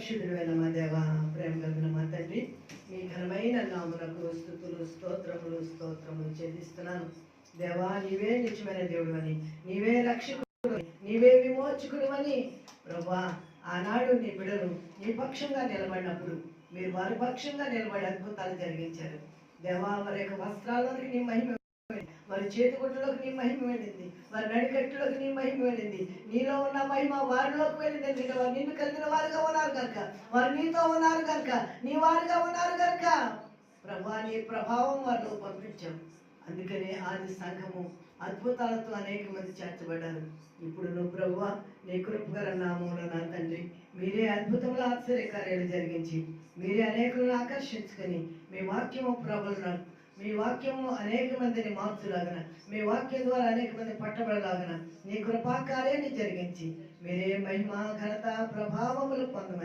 పరిశుద్ధుడైన మా దేవ, ప్రేమ కలిగిన మా తండ్రి, మీ ఘనమైన నామమునకు స్తుతులు స్తోత్రములు స్తోత్రములు చెల్లిస్తున్నాను. దేవా, నీవే నిత్యమైన దేవుడు అని, నీవే రక్షకుడు, నీవే విమోచకుడు అని ప్రభా, ఆనాడు నీ బిడ్డలు నీ పక్షంగా నిలబడినప్పుడు మీరు వారి పక్షంగా నిలబడి అద్భుతాలు జరిగించారు. దేవా, వారి యొక్క వస్త్రాల్లోకి నీ మహిమ, వారి చేతిగుడ్డలోకి నీ మహిమ వెళ్ళింది, వారి నడికట్టులోకి నీ మహిమ వెళ్ళింది. నీలో ఉన్న మహిమ వారిలోకి వెళ్ళింది. ఎందుకంటే వారు నిన్ను కలిగిన వారుగా ఉన్నారు కనుక, వారు నీతో ఉన్నారు కనుక, నీ వారుగా ఉన్నారు కనుక ప్రభా, నీ ప్రభావం వారిలో పంపించాం. అందుకనే ఆది సంఘము అద్భుతాలతో అనేక మంది చేర్చబడ్డారు. ఇప్పుడు నువ్వు ప్రభువా, నీ కృపగల నామములో నా తండ్రి, మీరే అద్భుతములు ఆశ్చర్యకార్యాలు జరిగించి మీరే అనేకులను ఆకర్షించుకొని మీ వాక్యము ప్రభులను, మీ వాక్యము అనేక మందిని మార్చులాగన, మీ వాక్యం ద్వారా అనేక మంది పట్టబడలాగన నీ కృపాకార్యాన్ని జరిగించి మీరే మహిమ ఘనత ప్రభావములు పొందమని